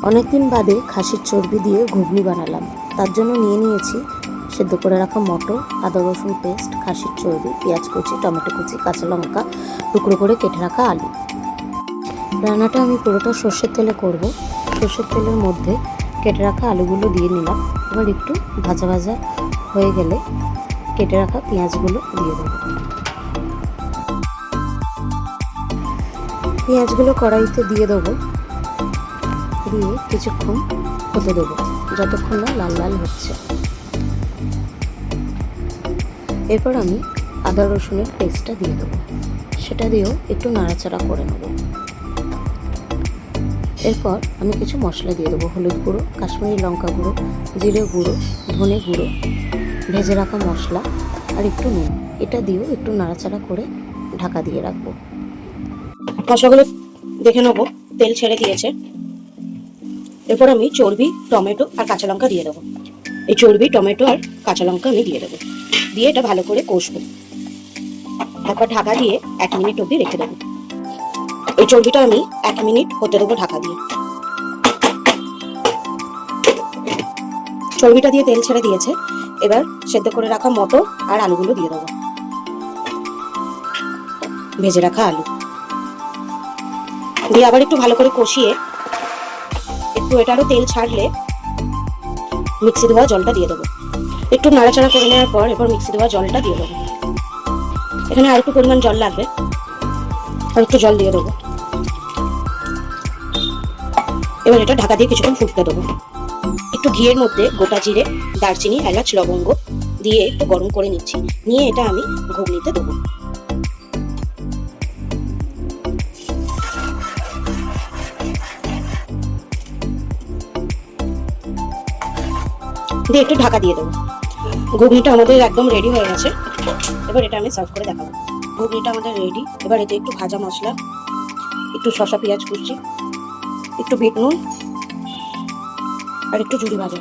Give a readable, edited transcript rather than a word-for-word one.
অনেকদিন বাদে খাসির চর্বি দিয়ে ঘুগনি বানালাম। তার জন্য নিয়ে নিয়েছি সেদ্ধ করে রাখা মটর, আদা রসুন পেস্ট, খাসির চর্বি, পেঁয়াজ কুচি, টমেটো কুচি, কাঁচা লঙ্কা, টুকরো করে কেটে রাখা আলু। রান্নাটা আমি পুরোটা সর্ষের তেলে করব। সর্ষের তেলের মধ্যে কেটে রাখা আলুগুলো দিয়ে নিলাম। এবার একটু ভাজা ভাজা হয়ে গেলে কেটে রাখা পেঁয়াজগুলো দিয়ে দেবো। পেঁয়াজগুলো কড়াইতে দিয়ে দেবো, দিয়ে কিছুক্ষণ হতে দেবো, যতক্ষণ না লাল লাল হচ্ছে। এরপর আমি আদা রসুনের পেস্টটা দিয়ে দেবো, সেটা দিয়েও একটু নাড়াচাড়া করে নেব। এরপর আমি কিছু মশলা দিয়ে দেবো, হলুদ গুঁড়ো, কাশ্মীরি লঙ্কা গুঁড়ো, জিরে গুঁড়ো, ধনে গুঁড়ো, ভেজে রাখা মশলা আর একটু নুন। এটা দিয়েও একটু নাড়াচাড়া করে ঢাকা দিয়ে রাখবো। মশলাগুলো দেখে নেবো, তেল ছেড়ে দিয়েছে। এরপর আমি চর্বি, টমেটো আর কাঁচা লঙ্কা দিয়ে দেবো। এই চর্বি, টমেটো আর কাঁচা লঙ্কা আমি দিয়ে দেবো, দিয়ে এটা ভালো করে কষবো। তারপর ঢাকা দিয়ে 1 মিনিট অবধি রেখে দেবো। এই চর্বিটা আমি 1 মিনিট হতে দেবো ঢাকা দিয়ে। চর্বিটা দিয়ে তেল ছেড়ে দিয়েছে। এবার সেদ্ধ করে রাখা মটর আর আলুগুলো দিয়ে দেবো, ভেজে রাখা আলু দিয়ে আবার একটু ভালো করে কষিয়ে একটু এটারও তেল ছাড়লে মিক্সি ধোয়া জলটা দিয়ে দেবো। একটু নাড়াচাড়া করে নেওয়ার পর এরপর মিক্সি ধোয়া জলটা দিয়ে দেবো। এখানে আর একটু পরিমাণ জল লাগবে, আর একটু জল দিয়ে দেবো। এবার এটা ঢাকা দিয়ে কিছুক্ষণ ফুটতে দেবো। একটু ঘিয়ের মধ্যে গোটা জিরে, দারচিনি, এলাচ, লবঙ্গ দিয়ে একটু গরম করে নিচ্ছি, নিয়ে এটা আমি ঘুগনিতে দেবো। দিয়ে একটু ঢাকা দিয়ে দেবো। ঘুগনিটা আমাদের একদম রেডি হয়ে গেছে। এবার এটা আমি সার্ভ করে দেখাবো। ঘুগনিটা আমাদের রেডি। এবার এতে একটু ভাজা মশলা, একটু শসা পেঁয়াজ কুচি, একটু বিট নুন আর একটু ঝুড়ি ভাজা।